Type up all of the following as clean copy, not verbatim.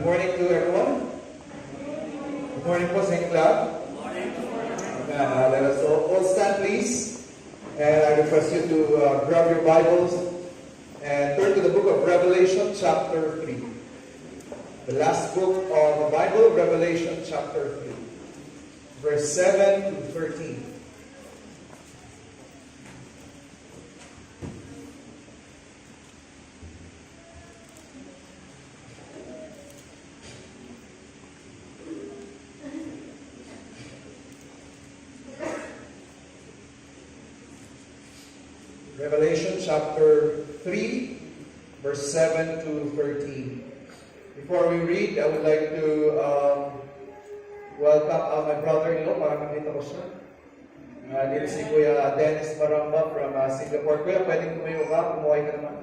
morning to everyone. Good morning po sa inyong lahat. Let us all stand please. And I request you to grab your Bibles and turn to the book of Revelation chapter 3. The last book of the Bible, Revelation chapter 3. Verse 7 to 13. Revelation chapter 3, verse 7 to 13. Before we read, I would like to welcome my brother-in-law. Para makita ko siya. Dito si Kuya Dennis Maramba from Singapore. Kuya, pwedeng tumayo ka? Kumuhay ka naman.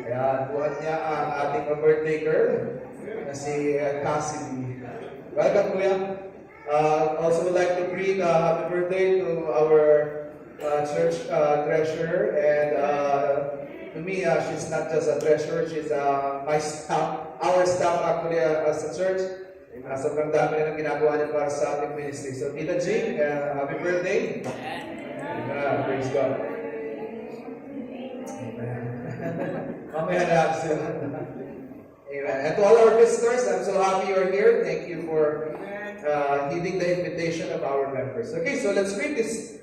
Ayan, buhat niya ang ating birthday girl na si Cassie. Welcome, Kuya. Also would like to greet happy birthday to our church treasurer, and to me, she's not just a treasurer, she's my staff, our staff actually as a church. Sobrang dami na ng ginagawa niya para sa ating ministry. So, Tita Jean, happy birthday. Praise God. Amen. Mamaya na sila. Amen. And to all our visitors, I'm so happy you're here. Thank you for heeding the invitation of our members. Okay, so let's read this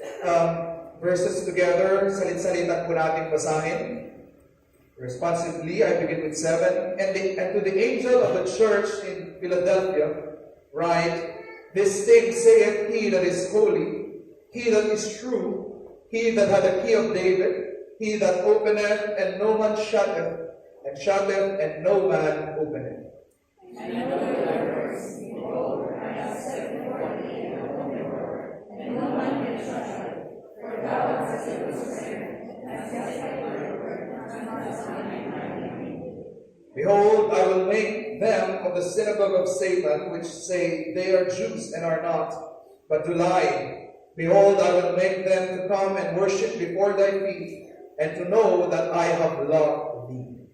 verses together. Salit-salitan po natin basahin. Responsively, I begin with 7. And to the angel of the church in Philadelphia, write, This thing saith he that is holy, he that is true, he that hath the key of David, he that openeth, and no man shutteth, and shutteth, and no man openeth. I know thy works, behold, I have set before thee an open door, and no man can shut it. For thou hast a good spirit, hast kept thy word, and hast not my name. Behold, I will make them of the synagogue of Satan, which say they are Jews and are not, but do lie. Behold, I will make them to come and worship before thy feet, and to know that I have loved thee.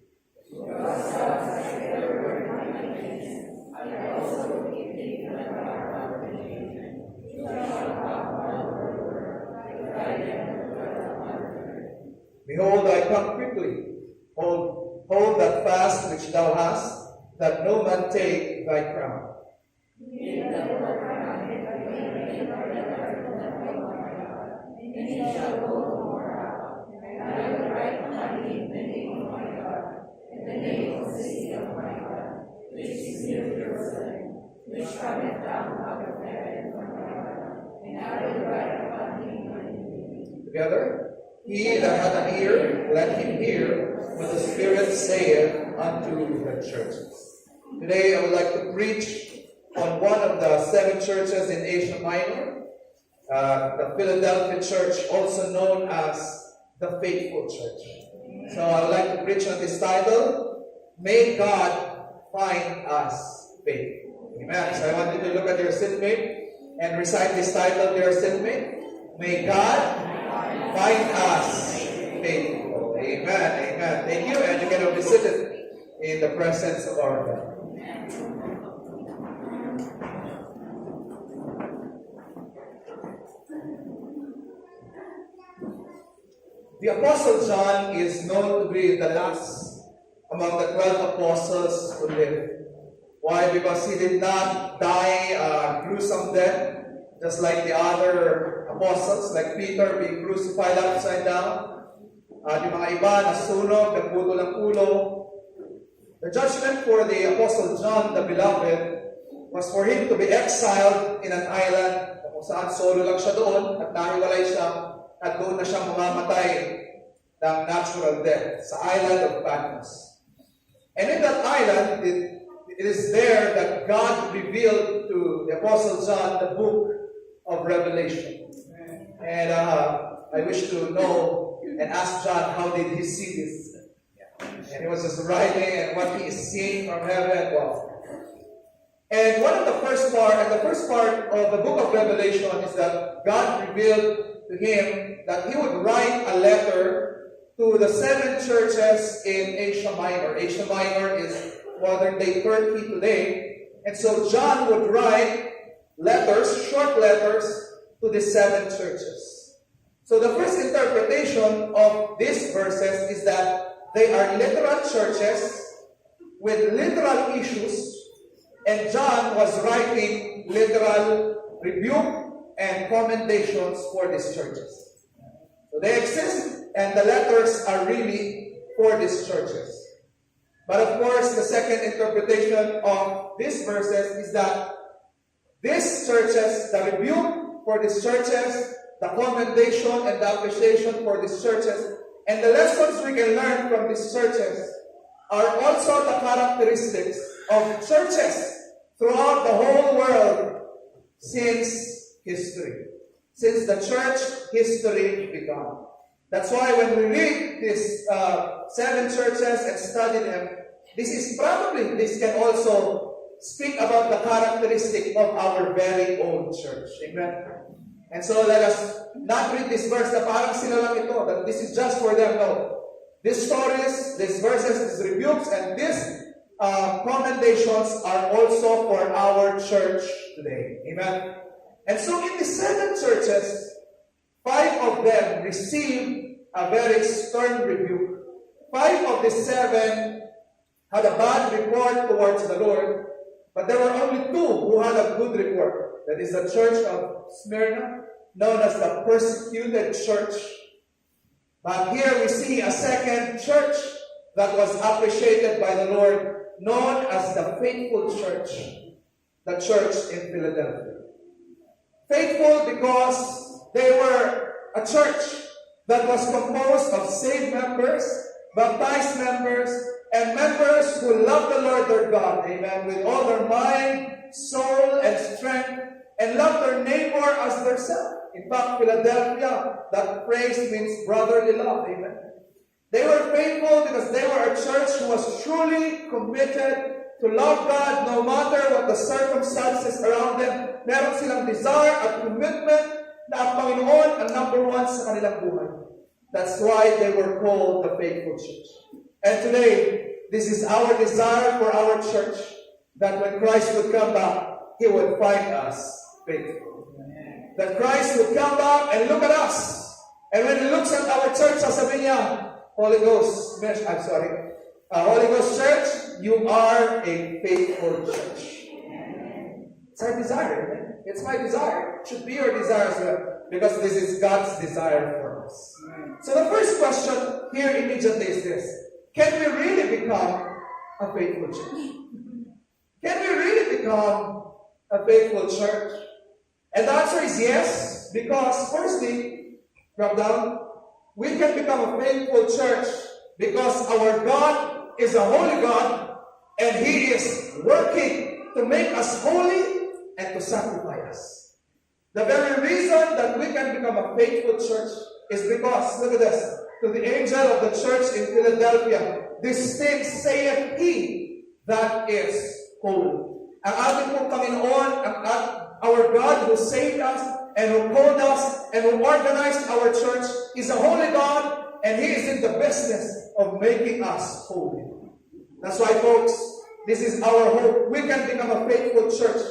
Behold, I come quickly. Hold that fast which thou hast, that no man take thy crown. Which cometh down out of heaven from God, and I will write upon him my name. Together, he that hath an ear, let him hear what the Spirit saith unto the churches. Today, I would like to preach on one of the 7 churches in Asia Minor, the Philadelphia Church, also known as the Faithful Church. So, I would like to preach on this title, May God Find Us Faithful. Amen. So I want you to look at your seatmate and recite this title to your seatmate. May God find us faithful. Amen. Amen. Thank you. And you can be seated in the presence of our God. The Apostle John is known to be the last among the 12 apostles to live. Why? Because he did not die a gruesome death, just like the other apostles, like Peter being crucified upside down. Yung mga iba, nasunog, nagputol ang ulo. The judgment for the Apostle John, the beloved, was for him to be exiled in an island, kung saan solo lang siya doon, at nahiwalay siya, at doon na siya mamamatay ng natural death, sa island of Patmos. And in that island, it is there that God revealed to the Apostle John the book of Revelation. And I wish to know and ask John, how did he see this? And he was just writing, and what he is seeing from heaven. Wow. And the first part of the book of Revelation is that God revealed to him that he would write a letter to the 7 churches in Asia Minor. Asia Minor is modern day Turkey today. And so John would write letters, short letters, to the 7 churches. So the first interpretation of these verses is that they are literal churches with literal issues, and John was writing literal rebuke and commendations for these churches. So they exist, and the letters are really for these churches. But of course, the second interpretation of these verses is that these churches, the rebuke for these churches, the commendation and the appreciation for these churches, and the lessons we can learn from these churches are also the characteristics of churches throughout the whole world since history. Since the church history began. That's why when we read these 7 churches and study them, this can also speak about the characteristic of our very own church. Amen? And so let us not read this verse na parang sila lang ito, that this is just for them. No. These stories, these verses, these rebukes, and these commendations are also for our church today. Amen? And so in the 7 churches, 5 of them received a very stern rebuke. 5 of the 7 had a bad report towards the Lord, but there were only 2 who had a good report. That is the church of Smyrna, known as the persecuted church. But here we see a second church that was appreciated by the Lord, known as the faithful church, the church in Philadelphia. Faithful because they were a church that was composed of saved members, baptized members, and members who love the Lord their God, amen, with all their mind, soul, and strength, and love their neighbor as themselves. In fact, Philadelphia, that phrase means brotherly love, amen. They were faithful because they were a church who was truly committed to love God no matter what the circumstances around them. Meron silang desire at commitment na ang Panginoon ang number 1 sa kanilang buhay. That's why they were called the faithful church. And today, this is our desire for our church, that when Christ would come back, He would find us faithful. That Christ would come back and look at us. And when He looks at our church, sasabihin niya, Holy Ghost Church, you are a faithful church. It's our desire. It's my desire. It should be your desire as well. Because this is God's desire for us. So the first question here immediately is this. Can we really become a faithful church? Can we really become a faithful church? And the answer is yes. Because firstly, drop down, we can become a faithful church because our God is a holy God and He is working to make us holy and to sanctify us. The very reason that we can become a faithful church is because, look at this, to the angel of the church in Philadelphia, this thing saith He that is holy. Ang ating pong Panginoon, our God who saved us and who called us and who organized our church is a holy God, and He is in the business of making us holy. That's why, folks, this is our hope. We can become a faithful church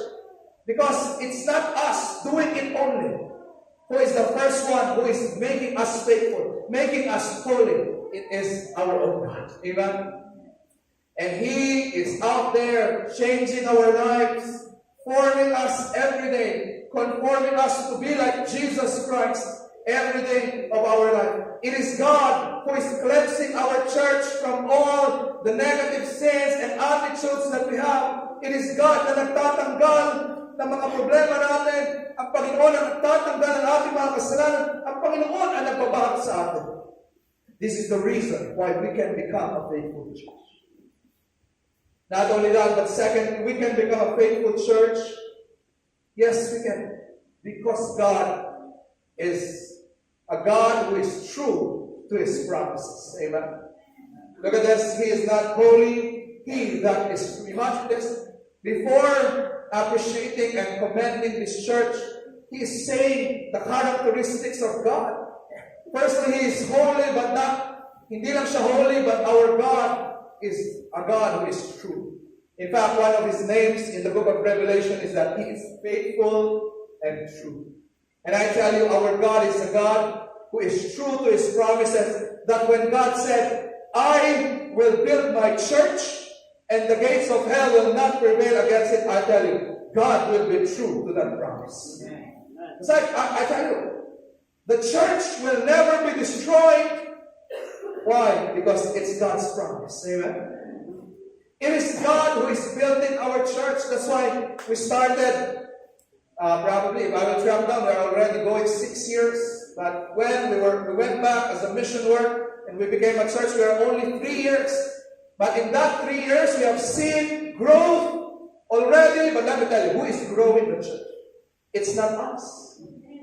because it's not us doing it only. Who is the first one who is making us faithful, making us holy? It is our own God. Amen? And He is out there changing our lives, forming us every day, conforming us to be like Jesus Christ every day of our life. It is God who is cleansing our church from all the negative sins and attitudes that we have. It is God na nagtatanggal ng mga problema natin. Ang Panginoon ang nagtatanggal ng ating mga kasalanan. Ang Panginoon ang nagbabahat sa atin. This is the reason why we can become a faithful church. Not only that, but second, we can become a faithful church. Yes, we can. Because God is a God who is true to His promises. Amen. Look at this. He is not holy. He that is, imagine this, before appreciating and commending this church, He is saying the characteristics of God. Firstly, He is holy, but not, hindi lang siya holy, but our God is a God who is true. In fact, one of his names in the book of Revelation is that he is faithful and true. And I tell you, our God is a God who is true to his promises, that when God said, I will build my church and the gates of hell will not prevail against it, I tell you, God will be true to that promise. It's like, I tell you, the church will never be destroyed. Why? Because it's God's promise. Amen? It is God who is building our church. That's why we started, probably, if I will travel down, we're already going 6 years. But when we went back as a mission work and we became a church, we are only 3 years. But in that 3 years, we have seen growth already. But let me tell you, who is growing the church? It's not us.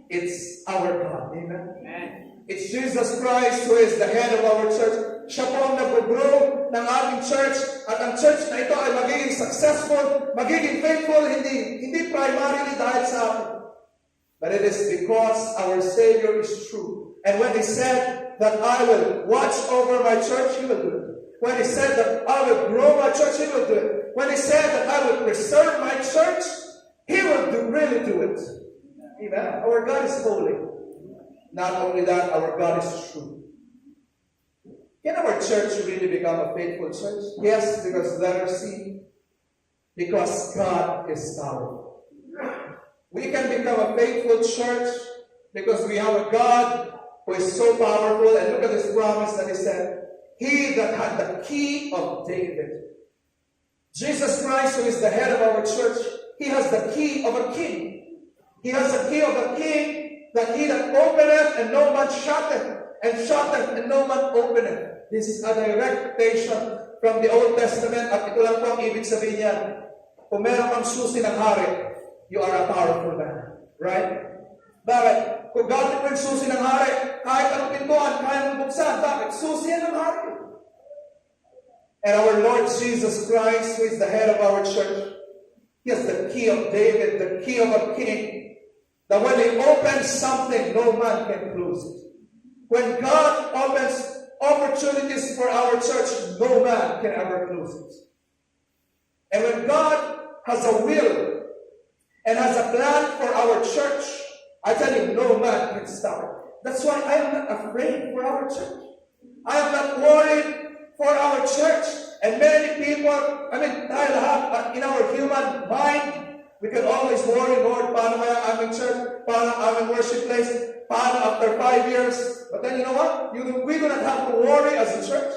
It's our God. Amen? Amen. It's Jesus Christ who is the head of our church. Siya po ang nag-grow ng ating church. At ang church na ito ay magiging successful, magiging faithful, hindi primarily dahil sa atin. But it is because our Savior is true. And when He said that I will watch over my church, He will do it. When He said that I will grow my church, He will do it. When He said that I will preserve my church, He will really do it. Amen. Our God is holy. Not only that, our God is true. Can our church really become a faithful church? Yes, because letter C, because God is powerful. We can become a faithful church because we have a God who is so powerful. And look at this promise that He said, He that had the key of David. Jesus Christ, who is the head of our church, He has the key of a king. He has the key of a king, that He that openeth and no man shutteth, and shutteth and no man openeth. This is a direct quotation from the Old Testament, at ito lang po ang ibig sabihin niya. Kung meron kang susi ng hari, you are a powerful man. Right? Bakit? Kung gamit mo yung susi ng hari, kahit anong pintuan, kaya mong buksan. Bakit? Susi yan ng hari. And our Lord Jesus Christ, who is the head of our church, He has the key of David, the key of a king, that when He opens something, no man can close it. When God opens opportunities for our church, no man can ever close it. And when God has a will and has a plan for our church, I tell you, no man can stop it. That's why I am not afraid for our church. I am not worried for our church. And many people, in our human mind, we can always worry, Lord, paano kaya aming church, paano aming worship place, paano after 5 years. But then you know what? We do not have to worry as a church.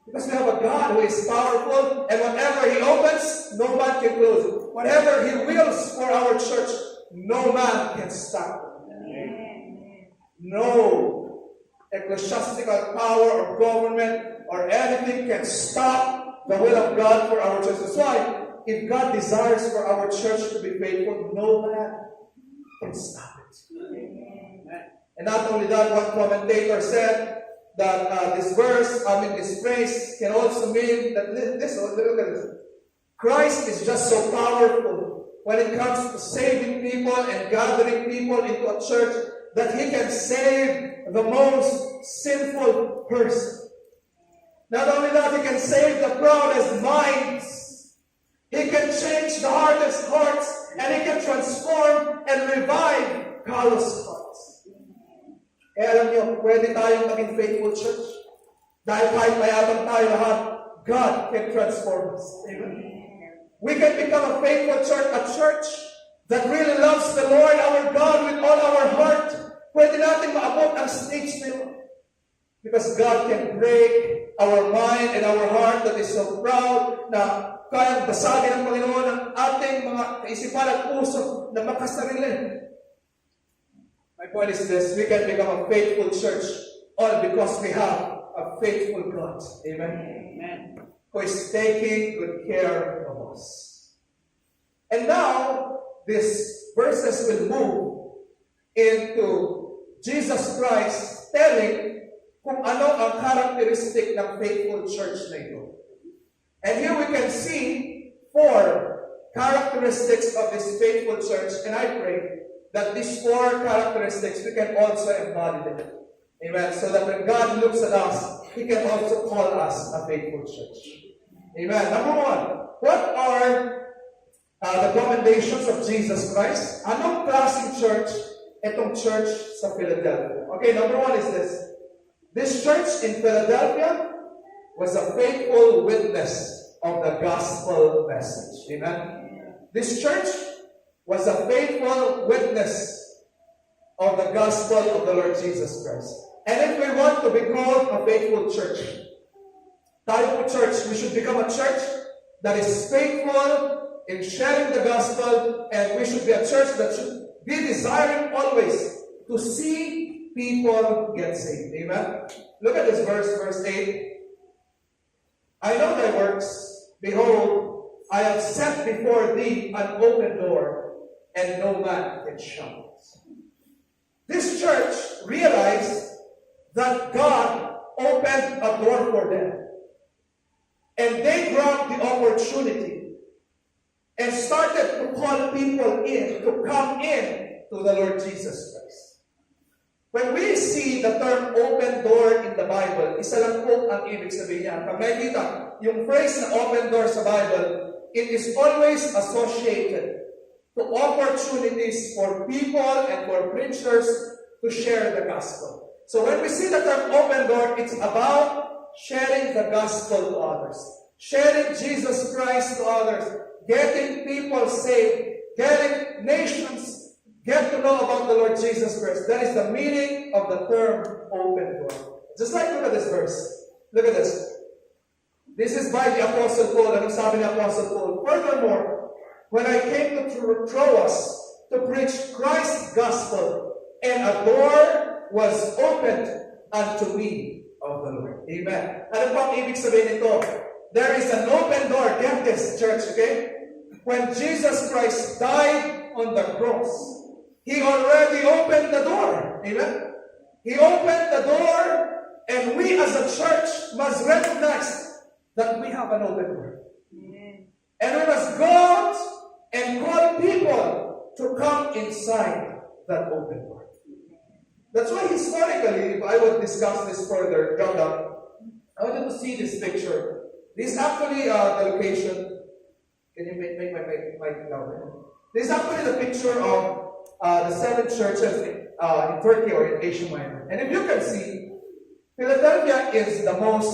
Because we have a God who is powerful, and whatever He opens, no man can close it. Whatever He wills for our church, no man can stop it. No ecclesiastical power or government or anything can stop the will of God for our church. That's why, if God desires for our church to be faithful, no man can stop it. And not only that, one commentator said that this phrase can also mean that look at this. Christ is just so powerful when it comes to saving people and gathering people into a church that He can save the most sinful person. Not only that, He can save the proudest minds. He can change the hardest hearts, and He can transform and revive callous hearts. Kaya alam niyo, pwede tayong maging faithful church. Dahil kahit mayabang tayo lahat, God can transform us. Amen. We can become a faithful church, a church that really loves the Lord, our God, with all our heart. Pwede natin maabot ang stage na yun. Because God can break our mind and our heart that is so proud na kaya basagin ng Panginoon ang ating mga kaisipan at puso na makasarili. My point is this: we can become a faithful church all because we have a faithful God. Amen? Amen. Who is taking good care of us. And now, these verses will move into Jesus Christ telling kung ano ang characteristic ng faithful church na ito. And here we can see 4 characteristics of this faithful church, and I pray that these 4 characteristics we can also embody them. Amen. So that when God looks at us, He can also call us a faithful church. Amen. Number one, what are the commendations of Jesus Christ? Anong klaseng church itong church sa Philadelphia? Okay, number one is this. This church in Philadelphia was a faithful witness of the gospel message. Amen. This church was a faithful witness of the gospel of the Lord Jesus Christ. And if we want to be called a faithful church, tayo po church, we should become a church that is faithful in sharing the gospel, and we should be a church that should be desiring always to see people get saved. Amen? Look at this verse 8. I know thy works. Behold, I have set before thee an open door, and no man can shut. This church realized that God opened a door for them. And they grabbed the opportunity and started to call people in, to come in to the Lord Jesus Christ. When we see the term open door in the Bible, isa lang po ang ibig sabihin niya. Pag nakikita yung phrase na open door sa Bible, it is always associated to opportunities for people and for preachers to share the gospel. So when we see the term open door, it's about sharing the gospel to others, sharing Jesus Christ to others, getting people saved, getting nations get to know about the Lord Jesus Christ. That is the meaning of the term open door. Just like, look at this verse. Look at this. This is by the Apostle Paul. Anong sabi ni Apostle Paul? Furthermore, when I came to Troas to preach Christ's gospel, and a door was opened unto me of the Lord. Amen. Ano po ang ibig sabihin nito? There is an open door. Get this, church, okay? When Jesus Christ died on the cross, He already opened the door. Amen? He opened the door, and we as a church must recognize that we have an open door. Amen. And we must go out and call people to come inside that open door. That's why historically, if I would discuss this further, ground up, I want you to see this picture. This is actually the location. Can you make my mic louder? This is actually the picture of the 7 churches in Turkey or in Asia Minor. And if you can see, Philadelphia is the most,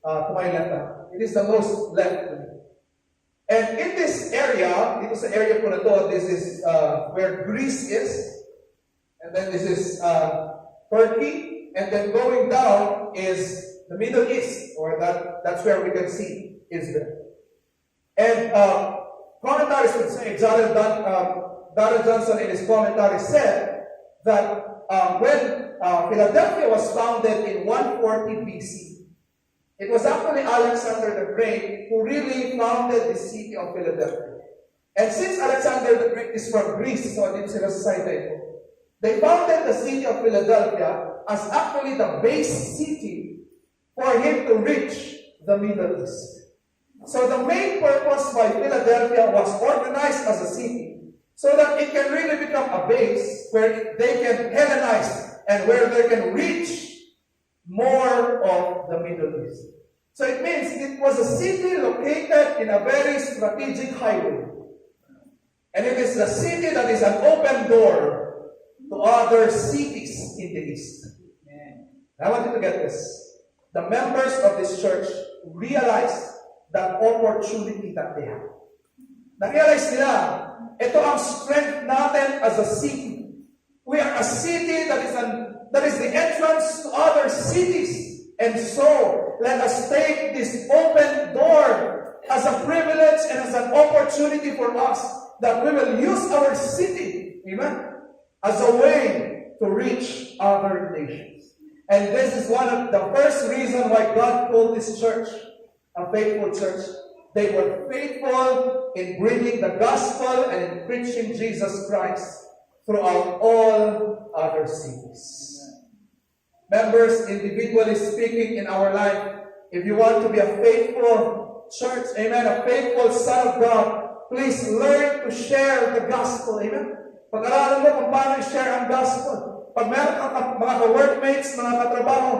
to my left, it is the most left. And in this area, dito sa area po na to, this is where Greece is. And then this is Turkey. And then going down is the Middle East, or that's where we can see Israel. And commentaries would say, Darrell Johnson in his commentary said that when Philadelphia was founded in 140 BC, it was actually Alexander the Great who really founded the city of Philadelphia. And since Alexander the Great is from Greece, so dito sila sa side ito, they founded the city of Philadelphia as actually the base city for him to reach the Middle East. So the main purpose by Philadelphia was organized as a city so that it can really become a base where they can Hellenize and where they can reach more of the Middle East. So it means it was a city located in a very strategic highway. And it is a city that is an open door to other cities in the East. I want you to get this. The members of this church realized that opportunity that they have. Na-realize nila, ito ang strength natin as a city. We are a city that is the entrance to other cities. And so, let us take this open door as a privilege and as an opportunity for us that we will use our city, amen, as a way to reach other nations. And this is one of the first reasons why God called this church a faithful church. They were faithful in bringing the gospel and in preaching Jesus Christ throughout all other cities. Members, individually speaking in our life, if you want to be a faithful church, amen, a faithful son of God, please learn to share the gospel, amen. Pag-aralan mo kung paano i-share ang gospel. Pag meron kang mga workmates, mga katrabaho,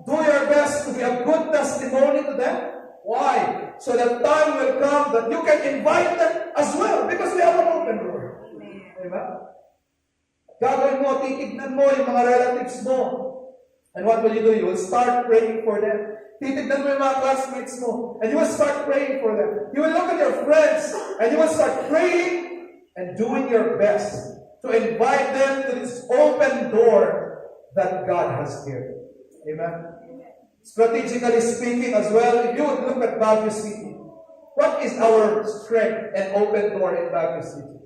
Do your best to be a good testimony to them. Why? So that time will come that you can invite them as well because we have an open door. Diba? Gagawin mo, titignan mo yung mga relatives mo. And what will you do? You will start praying for them. Titignan mo yung mga classmates mo. And you will start praying for them. You will look at your friends. And you will start praying and doing your best to invite them to this open door that God has given. Amen? Strategically speaking as well, if you would look at Baguio City, what is our strength and open door in Baguio City?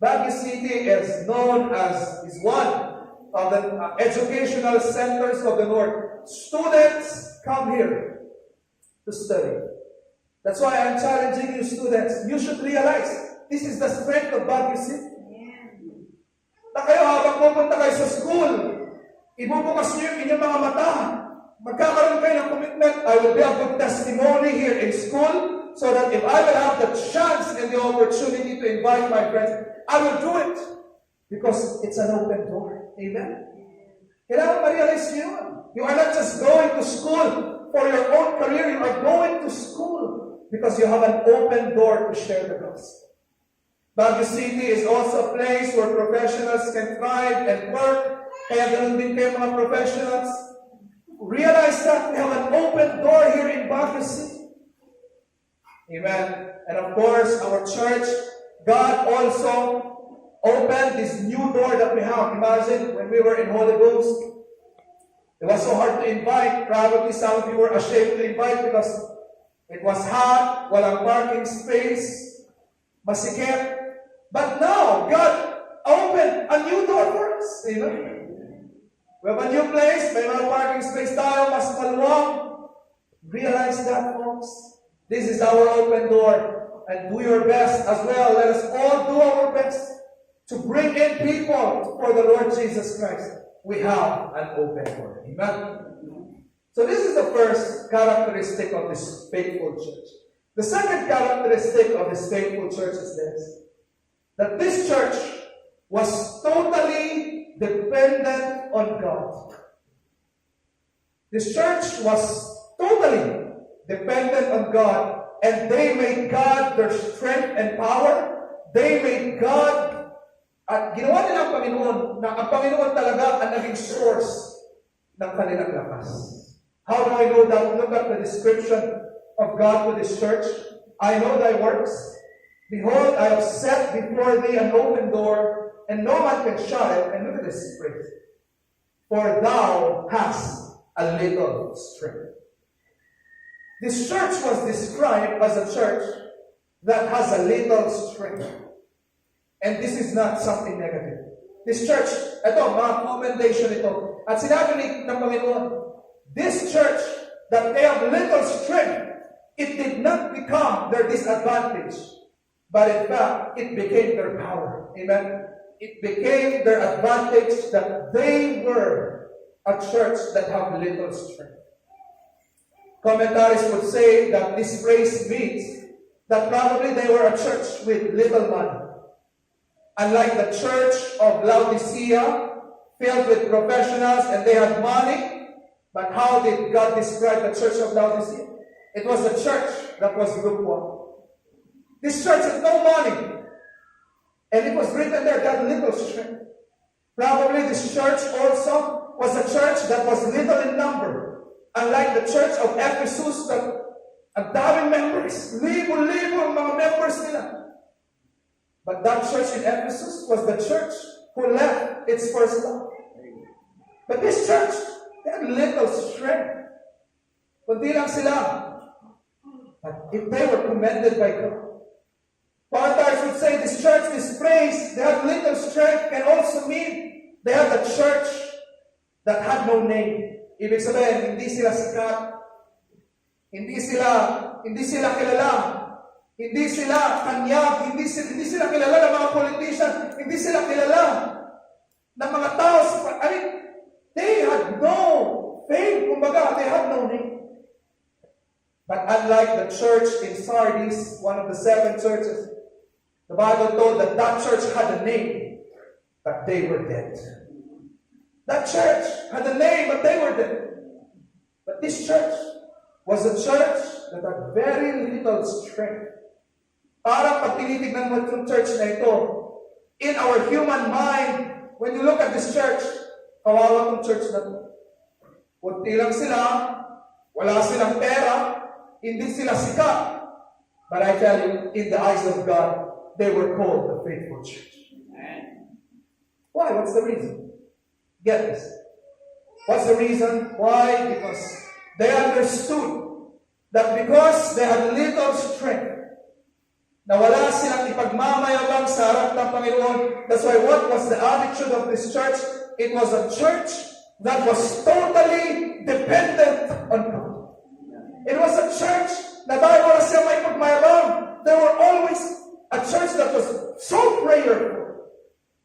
Baguio City is known as, is one of the educational centers of the North. Students come here to study. That's why I'm challenging you students. You should realize, this is the strength of Baguio City. Na kayo habang pupunta kayo sa school, ibubukas niyo yung inyong mga mata. Magkakaroon kayo ng commitment. I will be a good testimony here in school so that if I will have the chance and the opportunity to invite my friends, I will do it because it's an open door. Amen? Kailangan ma-realize niyo yun. You are not just going to school for your own career. You are going to school because you have an open door to share the gospel. Baguio City is also a place where professionals can thrive and work. Kaya ganun din kayo mga professionals. Realize that we have an open door here in Baguio City. Amen. And of course, our church, God also opened this new door that we have. Imagine when we were in Holy Ghost, it was so hard to invite. Probably some of you were ashamed to invite because it was hot, walang parking space, masikip. But now, God opened a new door for us. Amen. We have a new place, may mga parking space tayo, mas maluwang. Realize that, folks. This is our open door. And do your best as well. Let us all do our best to bring in people for the Lord Jesus Christ. We have an open door. Amen? So this is the first characteristic of this faithful church. The second characteristic of this faithful church is this. That this church was totally dependent on God. This church was totally dependent on God, and they made God their strength and power. They made God, at ginawa nila ang Panginoon, na ang Panginoon talaga ang naging source ng kanilang lakas. How do I know that? Look at the description of God to this church. I know thy works. Behold, I have set before thee an open door, and no man can shut it. And look at this phrase. For thou hast a little strength. This church was described as a church that has a little strength. And this is not something negative. This church, ito, mga commendation ito. At sinabi ng Panginoon, this church, that they have little strength, it did not become their disadvantage. But in fact, it became their power. Amen? It became their advantage that they were a church that have little strength. Commentaries would say that this phrase means that probably they were a church with little money. Unlike the church of Laodicea, filled with professionals and they had money. But how did God describe the church of Laodicea? It was a church that was lukewarm. This church had no money. And it was written there that little strength. Probably this church also was a church that was little in number. Unlike the church of Ephesus that ang daming members, libo-libo ang mga members nila. But that church in Ephesus was the church who left its first love. But this church, they had little strength. Kunti lang sila. But if they were commended by God, Commentators would say this church, this phrase, they had little strength, can also mean they had a church that had no name. Ibig sabihin, hindi sila sikat, hindi sila kilala, hindi sila kanyag, hindi sila kilala ng mga politician, hindi sila kilala ng mga tao. I mean, they had no fame, kumbaga, they had no name. But unlike the church in Sardis, one of the 7 churches, the Bible told that that church had a name, but they were dead. That church had a name, but they were dead. But this church was a church that had very little strength. Parang pag tinitignan mo itong church na ito, in our human mind, when you look at this church, kawawa itong church na ito. Kunti lang sila, wala silang pera, hindi sila sikat. But I tell you, in the eyes of God, they were called the faithful church. Why? What's the reason? Get this. What's the reason? Why? Because they understood that because they had little strength, na wala silang ipagmamayabang sa harap ng Panginoon. That's why what was the attitude of this church? It was a church that was totally dependent on God. It was a church na dahil wala silang may pagmayabang, they were always a church that was so prayerful,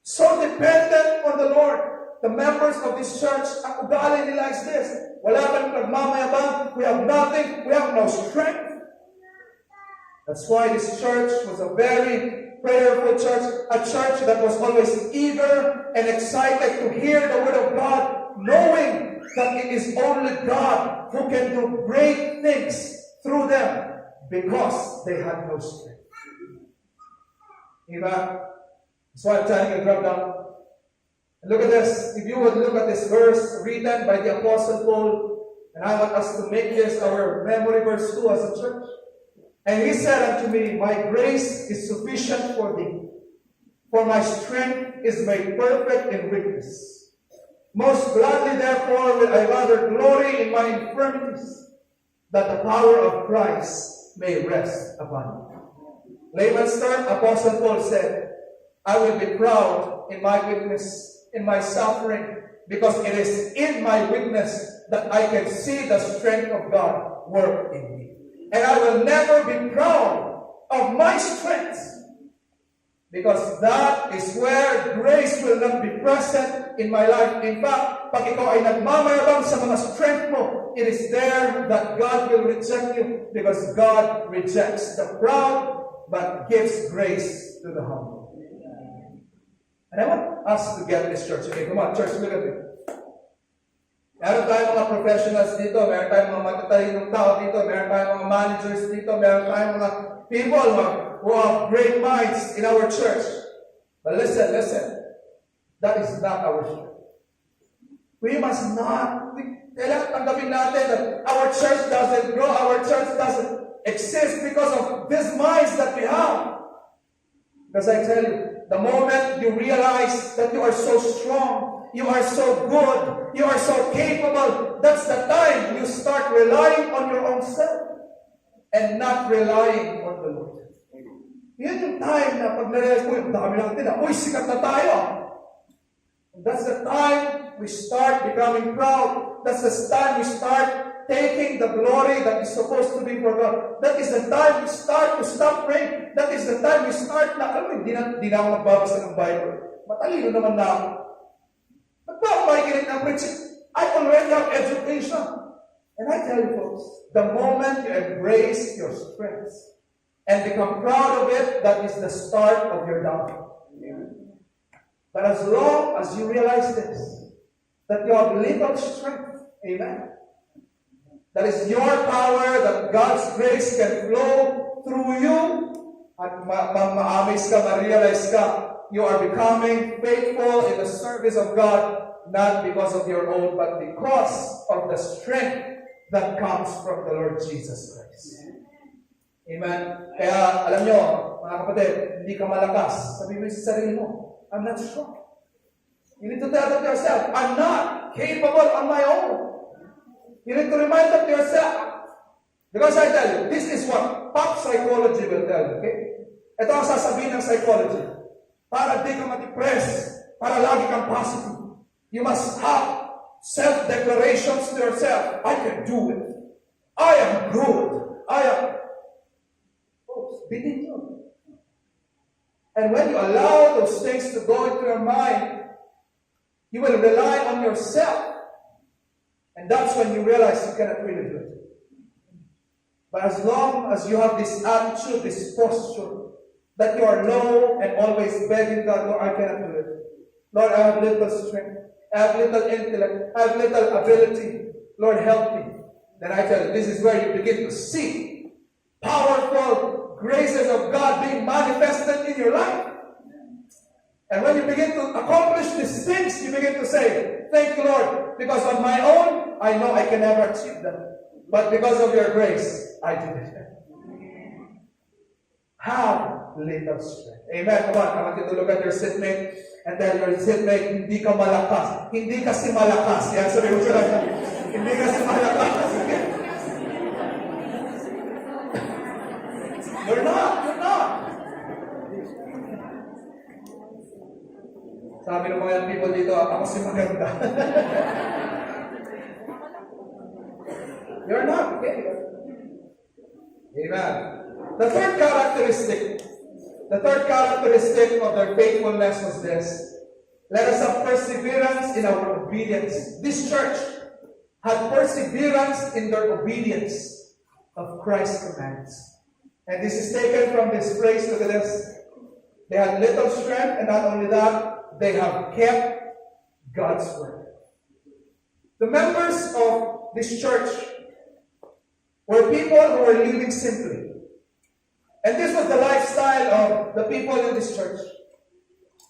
so dependent on the Lord. The members of this church, ang ugali nila is this: wala kang pagmamayabang, we have nothing, we have no strength. That's why this church was a very prayerful church, a church that was always eager and excited to hear the word of God, knowing that it is only God who can do great things through them because they had no strength. Amen. So I'm telling you, drop down. And look at this. If you would look at this verse written by the Apostle Paul, and I want us to make this our memory verse too as a church. And he said unto me, my grace is sufficient for thee, for my strength is made perfect in weakness. Most gladly therefore will I rather glory in my infirmities, that the power of Christ may rest upon me. Layman's term, Apostle Paul said, I will be proud in my weakness, in my suffering, because it is in my weakness that I can see the strength of God work in me. And I will never be proud of my strength, because that is where grace will not be present in my life. In fact, pag ikaw ay nagmamayabang sa mga strength mo, it is there that God will reject you, because God rejects the proud but gives grace to the humble. And I want us to get this, church. Okay, come on, church, look at me. Meron tayong mga professionals dito, meron tayong mga matatalinong tao dito, meron tayong mga managers dito, meron tayong mga people who have great minds in our church. But listen, that is not our strength. We must not, kailangan tanggapin natin that our church doesn't grow, our church doesn't exist because of these minds that we have. Because I tell you, the moment you realize that you are so strong, you are so good, you are so capable, that's the time you start relying on your own self and not relying on the Lord. Yan yung time na pag narealize ko, dami lang tila, uy, sikat na tayo. And that's the time we start becoming proud. That's the time we start taking the glory that is supposed to be for God. That is the time we start to stop praying. That is the time we start na, alam mo, hindi na ako magbabasa ng Bible. Matalino naman na ako. Ba't ba ako makikinig ng preaching? I already have education. And I tell you folks, the moment you embrace your strengths and become proud of it, that is the start of your downfall. But as long as you realize this, that you have little strength, amen? That is your power, that God's grace can flow through you. At ma-amaze ka, ma-realize ka, you are becoming faithful in the service of God, not because of your own, but because of the strength that comes from the Lord Jesus Christ. Amen? Kaya, alam nyo, mga kapatid, hindi ka malakas. Sabi mo sa sarili mo, I'm not strong. You need to tell that to yourself, I'm not capable on my own. You need to remind that to yourself. Because I tell you, this is what pop psychology will tell you, okay? Ito ang sasabihin ng psychology. Para di ka ma-depress, para lagi kang positive, you must have self-declarations to yourself. I can do it. I am good. I am... Folks, believe you. And when you allow those things to go into your mind, you will rely on yourself. And that's when you realize you cannot really do it. But as long as you have this attitude, this posture, that you are low and always begging God, Lord, I cannot do it. Lord, I have little strength. I have little intellect. I have little ability. Lord, help me. then I tell you, this is where you begin to see powerful graces of God being manifested in your life. And when you begin to accomplish these things, you begin to say, thank you, Lord, because on my own, I know I can never achieve them. But because of your grace, I did it. Have little strength. Amen. Come on, I want you to look at your seatmate and tell your seatmate, hindi ka malakas. Hindi ka si malakas. Yan, sabi ko sila. Hindi ka si malakas. You're not. You're not. Sabi ng mga people dito, ako si maganda. You're not. Okay? Amen. The third characteristic of their faithfulness was this. Let us have perseverance in our obedience. This church had perseverance in their obedience of Christ's commands. And this is taken from this phrase, look at this. They had little strength, and not only that, they have kept God's word. The members of this church were people who were living simply. And this was the lifestyle of the people in this church.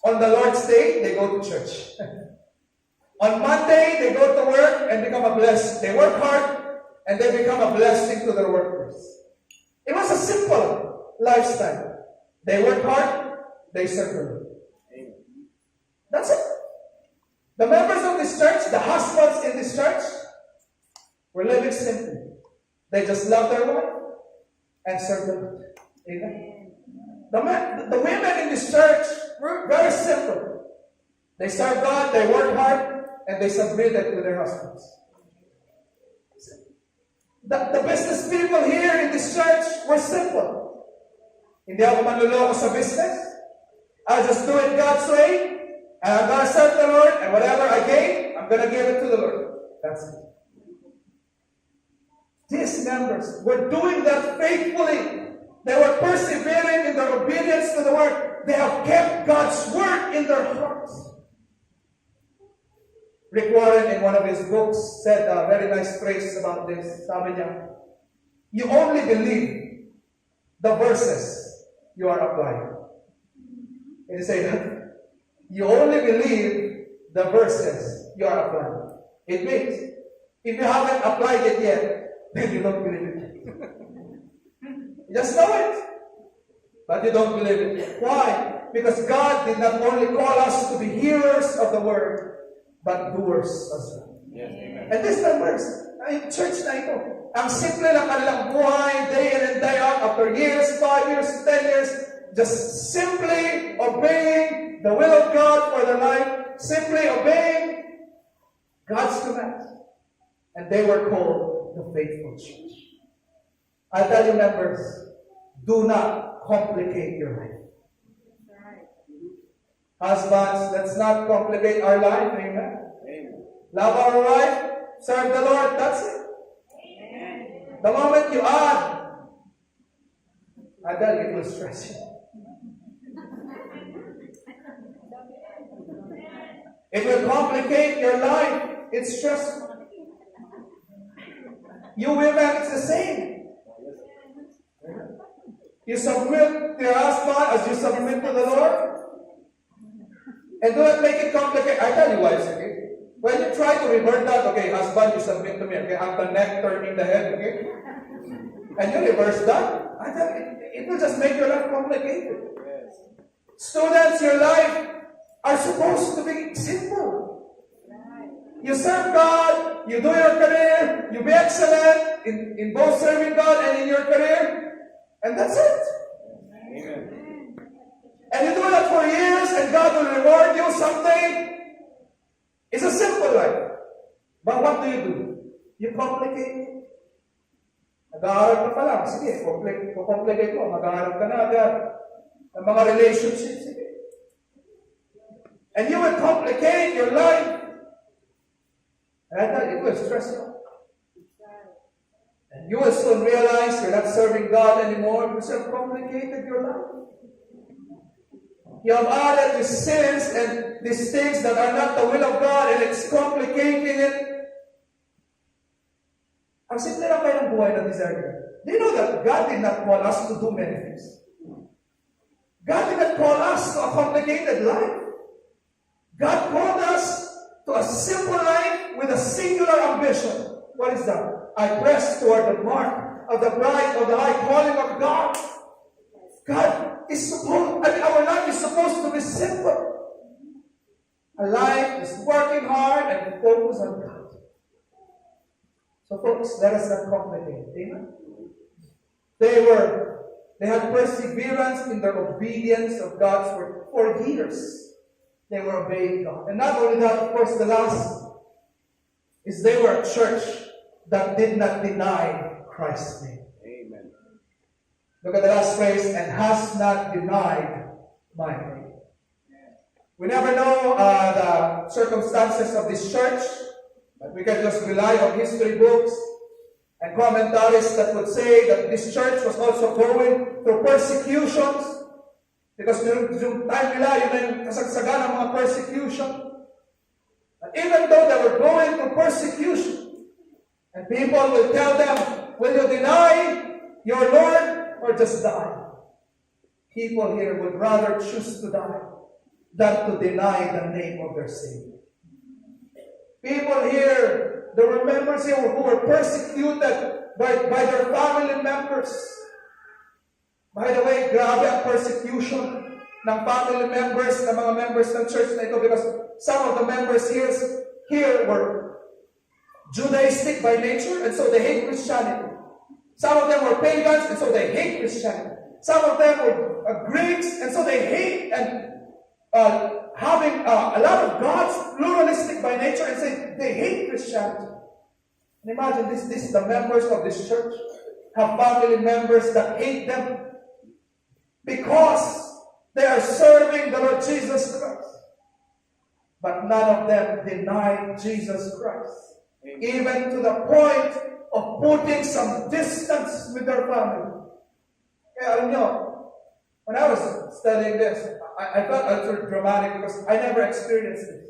On the Lord's Day, they go to church. On Monday, they go to work and become a blessing. They work hard and they become a blessing to their workers. It was a simple lifestyle. They work hard, they serve the Lord. That's it. The members of this church, the husbands in this church, were living simply. They just love their wife and serve the Lord. Amen. The women in this church were very simple. They serve God, they work hard, and they submitted to their husbands. The business people here in this church were simple. Hindi ako manluloko sa business. I just do it God's way, and I'm going to serve the Lord, and whatever I gain, I'm going to give it to the Lord. That's it. These members were doing that faithfully. They were persevering in their obedience to the word. They have kept God's word in their hearts. Rick Warren, in one of his books, said a very nice phrase about this. Sabi niya, you only believe the verses you are applying. Can you say that? You only believe the verses you are applying. It means, if you haven't applied it yet, then you don't believe it. You just know it, but you don't believe it. Why? Because God did not only call us to be hearers of the word, but doers as well. Yes, amen. And this members, yung church na ito, ang simple lang kanilang buhay, day in and day out, after years, 5 years, 10 years, just simply obeying the will of God for their life, simply obeying God's commands. And they were called the faithful church. I tell you, members, do not complicate your life. Husbands, let's not complicate our life. Amen. Amen. Love our wife, serve the Lord, that's it. Amen. The moment you add, I tell you, it will stress you. It will complicate your life. It's stressful. You women, it's the same. You submit to your husband as you submit to the Lord. And do not make it complicated. I tell you wives, okay? When you try to revert that, okay, husband, you submit to me, okay? I'm the neck turning the head, okay? And you reverse that, I tell you, it will just make your life complicated. Yes. Students, your life are supposed to be simple. You serve God, you do your career, you be excellent in both serving God and in your career. And that's it. Amen. And you do that for years, and God will reward you someday. It's a simple life. But what do? You complicate it. Nag-aaral ka pa lang. Sige, complicate mo. Mag-aaral ka na agad. Ang mga relationships. Sige. And you will complicate your life. And I tell you, it will stress you. And you will soon realize you're not serving God anymore because you have complicated your life. You have added these sins and these things that are not the will of God, and it's complicating it. Ang simple lang kayo ng buhay na deserve niya. Do you know that God did not call us to do many things? God did not call us to a complicated life. God called us to a simple life with a singular ambition. What is that? I press toward the mark of the prize of the high calling of God. God is supposed, our life is supposed to be simple. A life is working hard and focus on God. So folks, let us not complicate. Amen? They had perseverance in their obedience of God's word for years. They were obeying God. And not only that, of course, the last is they were a church that did not deny Christ's name. Amen. Look at the last phrase, and has not denied my name. We never know the circumstances of this church, but we can just rely on history books and commentaries that would say that this church was also going through persecutions because yung time nila, yun na yung kasagsagan ng mga persecution. And even though they were going through persecution, and people will tell them, will you deny your Lord or just die? People here would rather choose to die than to deny the name of their Savior. People here, there were members here who were persecuted by their family members. By the way, grabe ang persecution ng family members, ng mga members ng church na ito, because some of the members here were Judaistic by nature, and so they hate Christianity. Some of them were pagans, and so they hate Christianity. Some of them were Greeks, and so they hate and having a lot of gods, pluralistic by nature, and say they hate Christianity. And imagine this the members of this church have family members that hate them because they are serving the Lord Jesus Christ. But none of them denied Jesus Christ, even to the point of putting some distance with their family. Kaya alam nyo, when I was studying this, I felt a little dramatic because I never experienced this.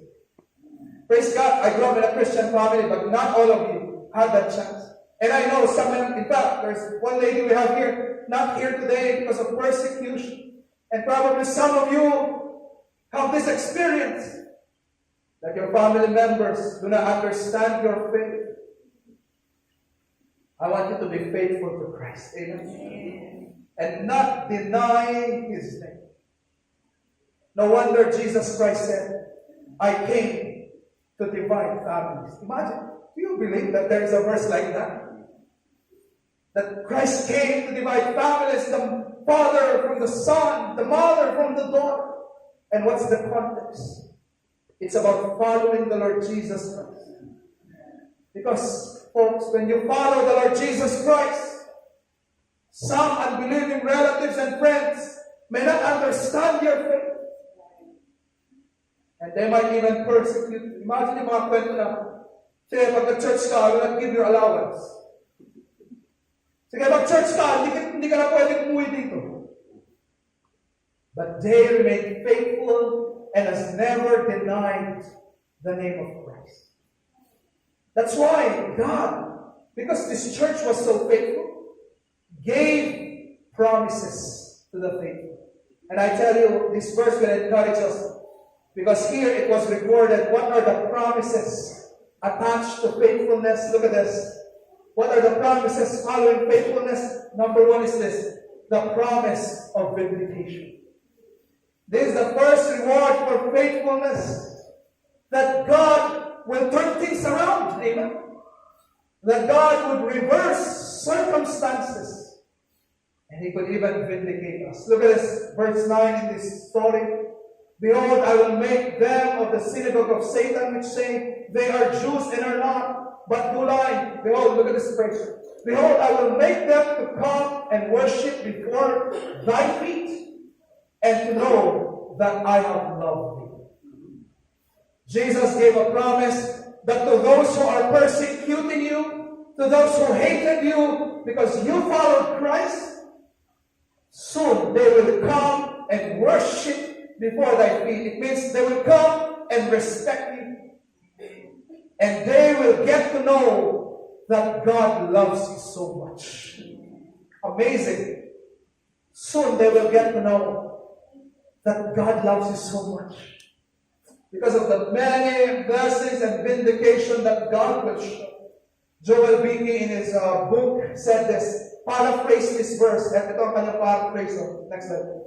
Praise God, I grew up in a Christian family, but not all of you had that chance. And I know some, in fact, there's one lady we have here, not here today because of persecution. And probably some of you have this experience, that your family members do not understand your faith. I want you to be faithful to Christ. Amen. And not deny His name. No wonder Jesus Christ said, I came to divide families. Imagine, do you believe that there is a verse like that? That Christ came to divide families, the father from the son, the mother from the daughter. And what's the context? It's about following the Lord Jesus Christ. Because, folks, when you follow the Lord Jesus Christ, some unbelieving relatives and friends may not understand your faith. And they might even persecute you. Imagine yung mga kwento na, sige, pag nag-church ka, I will not give you allowance. Sige, mag-church ka, hindi ka na pwedeng umuwi dito. But they remain faithful and has never denied the name of Christ. That's why God, because this church was so faithful, gave promises to the faithful. And I tell you, this verse will encourage us, because here it was recorded, what are the promises attached to faithfulness? Look at this. What are the promises following faithfulness? Number one is this, the promise of vindication. This is the first reward for faithfulness, that God will turn things around. Amen. That God would reverse circumstances, and He could even vindicate us. Look at this, verse 9 in this story. Behold, I will make them of the synagogue of Satan, which say they are Jews and are not, but do lie. Behold, look at this phrase. Behold, I will make them to come and worship before thy feet, and to know that I have loved thee. Jesus gave a promise that to those who are persecuting you, to those who hated you because you followed Christ, soon they will come and worship before thy feet. It means they will come and respect you. And they will get to know that God loves you so much. Amazing. Soon they will get to know that God loves you so much. Because of the many blessings and vindication that God will show. Joel Beatty in his book said this, paraphrase this verse. At ito ang kanyang paraphrase. Next slide.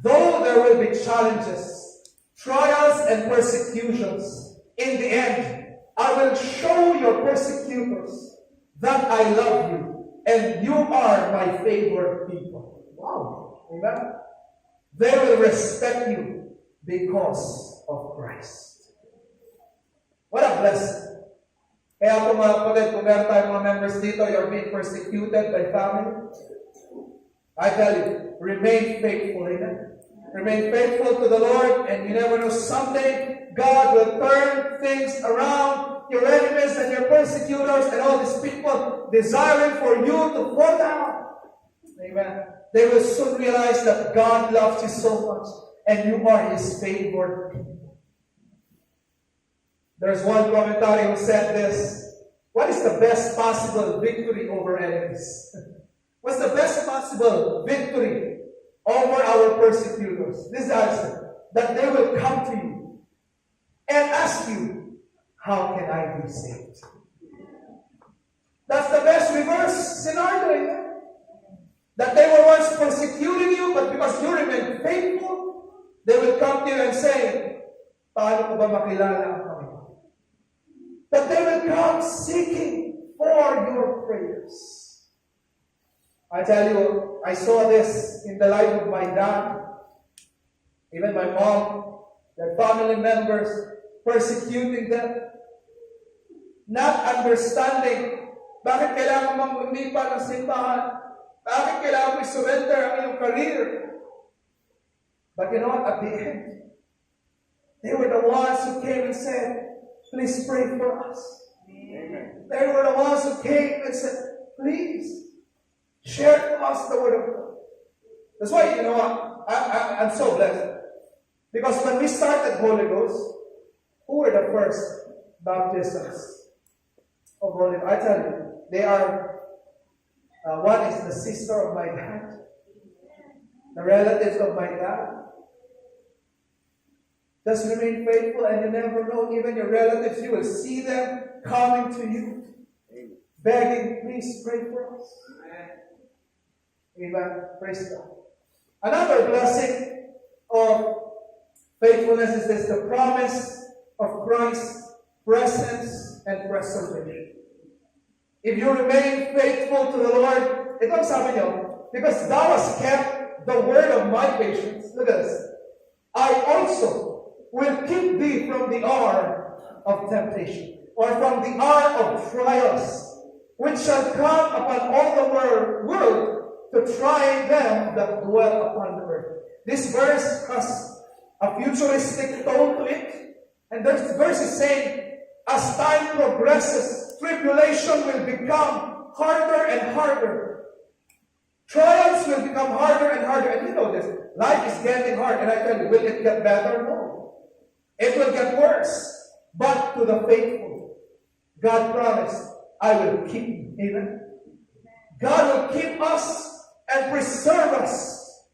Though there will be challenges, trials, and persecutions, in the end, I will show your persecutors that I love you, and you are my favored people. Wow. Amen? They will respect you because of Christ. What a blessing. Kaya kung mga kapatid, kung meron tayong mga members dito, you're being persecuted by family, I tell you, remain faithful. Amen? Remain faithful to the Lord, and you never know, someday God will turn things around. Your enemies and your persecutors and all these people desiring for you to fall down. Amen. They will soon realize that God loves you so much and you are His favored people. There's one commentary who said this, what is the best possible victory over enemies? What's the best possible victory over our persecutors? This answer, that they will come to you and ask you, how can I be saved? That's the best reverse scenario. That they were once persecuting you, but because you remain faithful, they will come to you and say, paano ko ba makilala ang Panginoon? That they will come seeking for your prayers. I tell you, I saw this in the life of my dad, even my mom, their family members, persecuting them, not understanding bakit kailangan mong lumipat ng simbahan, bakit kailangan mo surrender ang iyong career. But you know what, at the end, they were the ones who came and said, please pray for us. Amen. They were the ones who came and said, please share to us the word of God. That's why, you know what, I'm so blessed. Because when we started Holy Ghost, who were the first baptisms of Holy Ghost? I tell you, they are, one is the sister of my dad, the relatives of my dad. Just remain faithful, and you never know, even your relatives, you will see them coming to you, begging, please pray for us. Amen. Praise God. Another blessing of faithfulness is this, the promise of Christ's presence and preservation. If you remain faithful to the Lord, ito ang sabi niyo, because thou hast kept the word of my patience, look at this, I also will keep thee from the hour of temptation, or from the hour of trials, which shall come upon all the world to try them that dwell upon the earth. This verse has a futuristic tone to it, and this verse is saying, as time progresses, tribulation will become harder and harder. Trials will become harder and harder. And you know this, life is getting hard. And I tell you, will it get better? No. It will get worse. But to the faithful, God promised, I will keep you. Amen. God will keep us and preserve us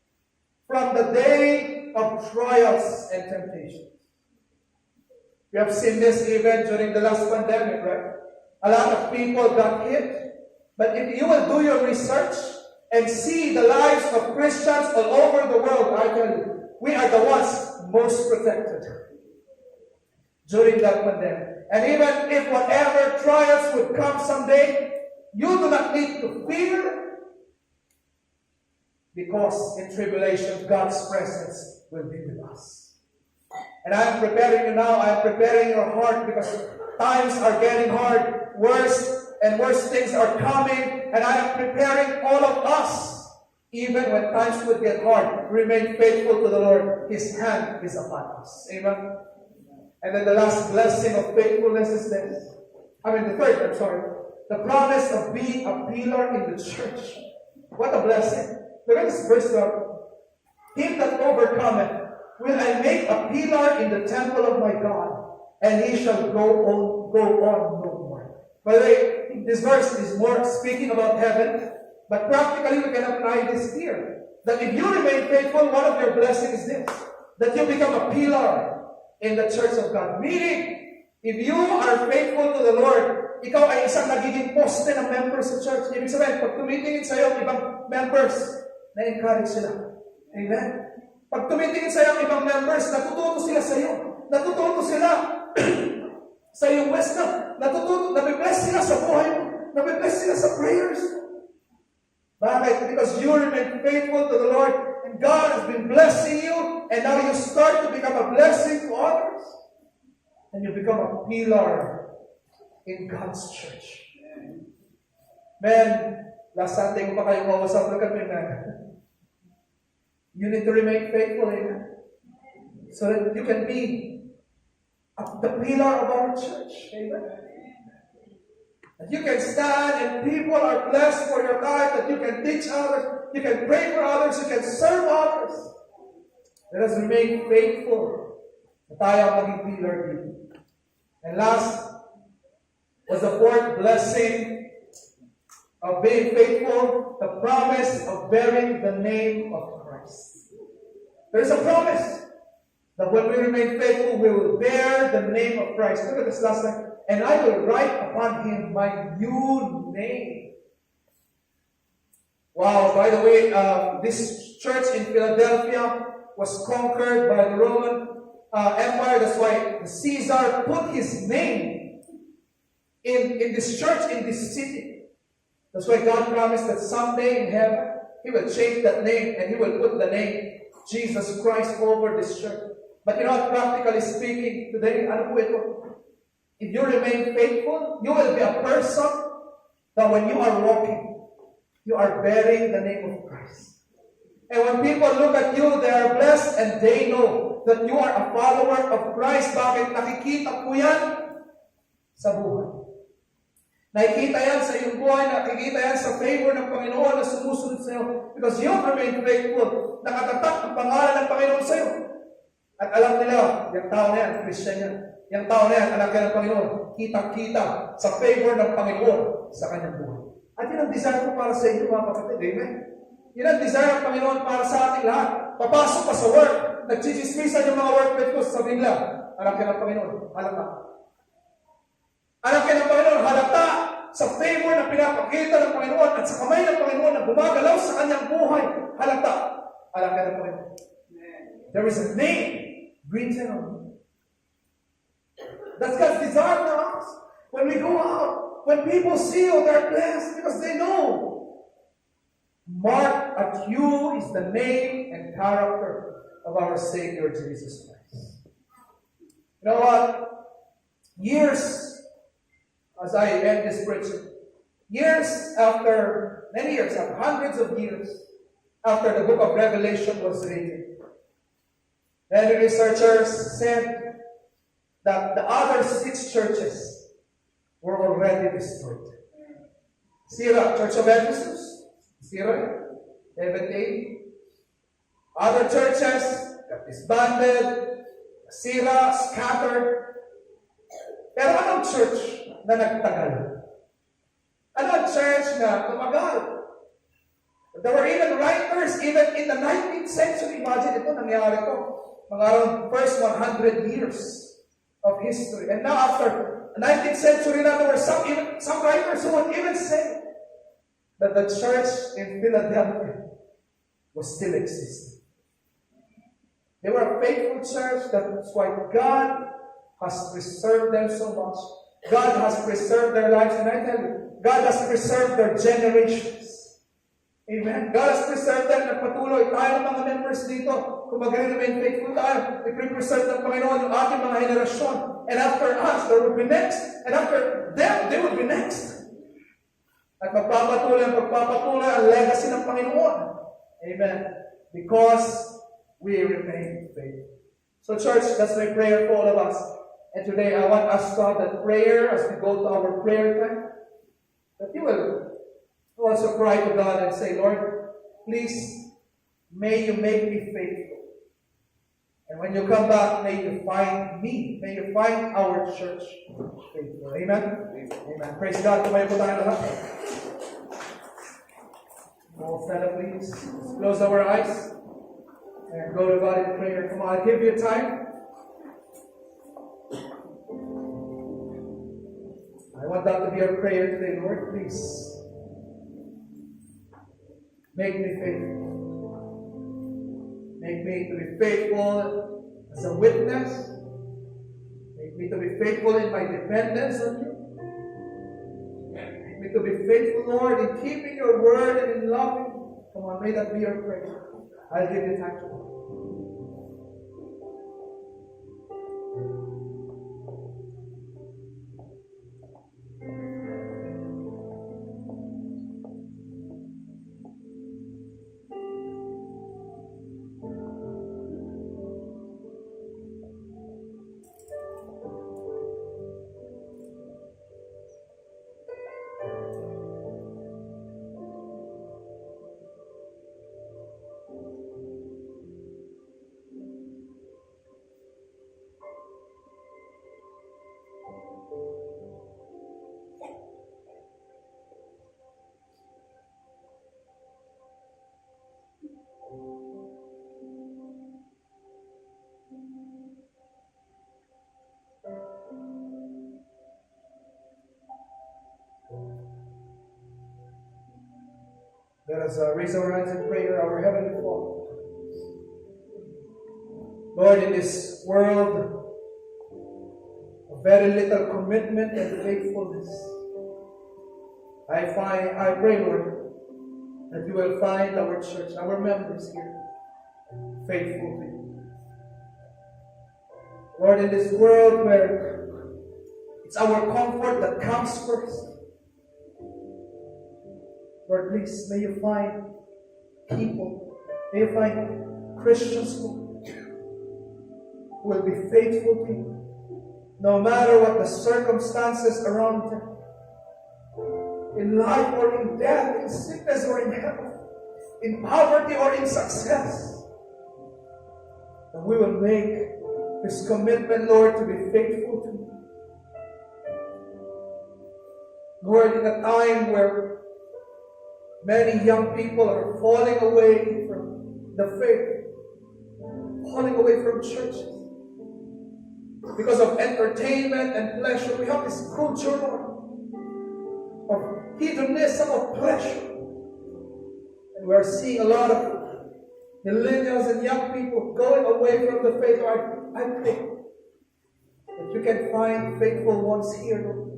from the day of trials and temptations. We have seen this even during the last pandemic, right? A lot of people got hit. But if you will do your research and see the lives of Christians all over the world, I tell you, we are the ones most protected during that pandemic. And even if whatever trials would come someday, you do not need to fear, because in tribulation, God's presence will be with us. And I am preparing you now, I am preparing your heart, because times are getting hard, worse and worse things are coming, and I am preparing all of us, even when times would get hard, remain faithful to the Lord. His hand is upon us. Amen. And then the last blessing of faithfulness is this. The promise of being a pillar in the church. What a blessing. Look at this verse 12. Him that overcometh will I make a pillar in the temple of my God, and he shall go on no more. By the way, this verse is more speaking about heaven, but practically we can apply this here. That if you remain faithful, one of your blessings is this, that you become a pillar in the church of God. Meaning, if you are faithful to the Lord, ikaw ay isang nagiging poste ng members sa church. Ibig sabihin, pag tumitingin sa iyo ang ibang members, na-encourage sila. Amen? Pag tumitingin sa iyo ang ibang members, natututo sila sa iyo. Natututo sila sa iyong wisdom. Natututo, nabibless sila sa buhay mo. Nabibless sila sa prayers. Bakit? Because you remain faithful to the Lord, and God has been blessing you, and now you start to become a blessing to others. And you become a pillar in God's church. Man, last Sunday ko pa kayo kausap, look at me, man. You need to remain faithful, amen? So that you can be the pillar of our church. Amen? That you can stand and people are blessed for your life, that you can teach others, you can pray for others, you can serve others. Let us remain faithful na tayo ang maging pillar dito. And last was the fourth blessing of being faithful, the promise of bearing the name of Christ. There is a promise that when we remain faithful, we will bear the name of Christ. Look at this last line. And I will write upon him my new name. Wow, by the way, this church in Philadelphia was conquered by the Roman Empire. That's why Caesar put his name in this church, in this city. That's why God promised that someday in heaven, he will change that name and he will put the name Jesus Christ over this church. But you know what, practically speaking, today, ano po ito? If you remain faithful, you will be a person that when you are walking, you are bearing the name of Christ. And when people look at you, they are blessed and they know that you are a follower of Christ. Bakit? Nakikita po yan sa buhay. Nakikita yan sa iyong buhay, nakikita yan sa favor ng Panginoon na sumusunod sa iyo. Because you remain faithful, nakatatak ang pangalan ng Panginoon sa iyo. At alam nila, yung tao na yan, Christian yan. Yung tao na yan, anak yan ng Panginoon. Kitang-kita sa favor ng Panginoon sa kanyang buhay. At yun ang desire ko para sa inyo, mga kapatid. Amen? Yun ang desire ng Panginoon para sa ating lahat. Papasok ka sa work, nagchichismisan yung mga workmate ko, sabihin nila, anak yan ng Panginoon, halata. Anak yan ng Panginoon, halata sa favor na pinapakita ng Panginoon at sa kamay ng Panginoon na gumagalaw sa kanyang buhay, halata. Anak yan ng Panginoon. There is a name written on you. That's God's desire for us. When we go out, when people see you, they're blessed because they know. Marked at you is the name and character of our Savior Jesus Christ. You know what? Years, as I end this preaching, many years after, hundreds of years after the book of Revelation was written, many researchers said that the other 6 churches were already destroyed. Sira, Church of Ephesus, Sira, 70. Other churches got disbanded, Sira, scattered. Pero anong church na nagtagal? Anong church na tumagal? There were even writers, even in the 19th century, imagine ito, nangyari ito, mga around first 100 years of history. And now after the 19th century, now there were some writers who would even say that the church in Philadelphia was still existing. They were a faithful church. That's why God has preserved them so much. God has preserved their lives. And I tell you, God has preserved their generations. Amen. God has preserved them. Nagpatuloy tayo mga members dito. Kung mag-remain faithful tayo, i-preserve ng Panginoon yung ating mga henerasyon. And after us, there will be next. And after them, they will be next. At magpapatuloy ang legacy ng Panginoon. Amen. Because we remain faithful. So church, that's my prayer for all of us. And today, I want us to have that prayer as we go to our prayer time. That you will also cry to God and say, Lord, please, may you make me faithful. And when you come back, may you find me, may you find our church faithful. Amen? Amen. Praise God. Tumayo po tayo lahat. All stand up, please. Let's close our eyes and go to God in prayer. Come on, I'll give you time. I want that to be our prayer today, Lord. Please make me faithful. Make me to be faithful as a witness. Make me to be faithful in my dependence on you. Make me to be faithful, Lord, in keeping your word and in loving. Come on, may that be your prayer. I'll give you time to pray. Let us raise our hands in prayer, our Heavenly Father. Lord, in this world of very little commitment and faithfulness, I pray, Lord, that you will find our church, our members here, faithful to you. Lord, in this world where it's our comfort that comes first, Lord, please, may you find people, may you find Christians who will be faithful to you, no matter what the circumstances around them, in life or in death, in sickness or in health, in poverty or in success. And we will make this commitment, Lord, to be faithful to you. Lord, in a time where many young people are falling away from the faith, falling away from churches because of entertainment and pleasure. We have this culture of hedonism, of pleasure. And we are seeing a lot of millennials and young people going away from the faith. I pray that you can find faithful ones here, Lord.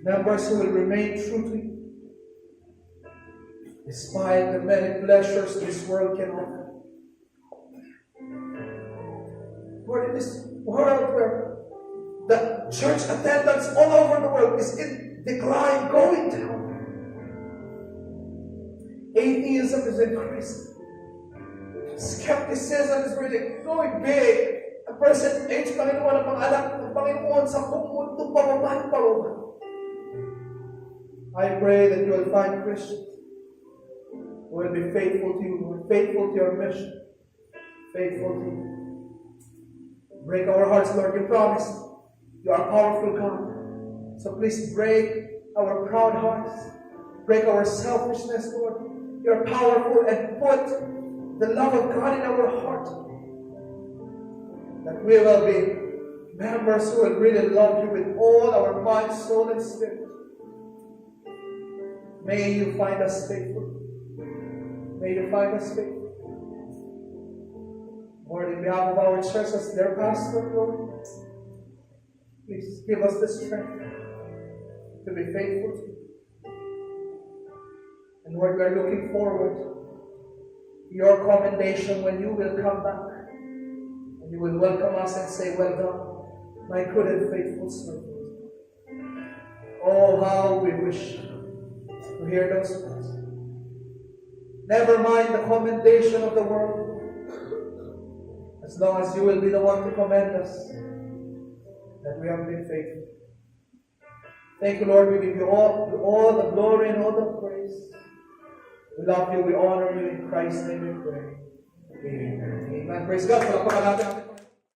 Members who will remain true to you, despite the many pleasures this world can offer. Lord, in this world where the church attendance all over the world is in decline, going down, atheism is increasing, skepticism is really going big. A person age, Panginoon, ang pangalan ng Panginoon sa buong mundo, pababa. I pray that you will find Christians who will be faithful to you, who will be faithful to your mission, faithful to you. Break our hearts, Lord. You promised you are a powerful God. So please break our proud hearts, break our selfishness, Lord. You are powerful, and put the love of God in our heart, that we will be members who will really love you with all our mind, soul, and spirit. May you find us faithful. May you find us faithful. Lord, in behalf of our church as their pastor, Lord, please give us the strength to be faithful to you. And Lord, we are looking forward to your commendation when you will come back. And you will welcome us and say, well done, my good and faithful servant. Oh, how we wish to hear those words. Never mind the commendation of the world, as long as you will be the one to commend us, that we have been faithful. Thank you, Lord. We give you all the glory and all the praise. We love you. We honor you. In Christ's name we pray. Amen. Praise God. Palakpakan natin.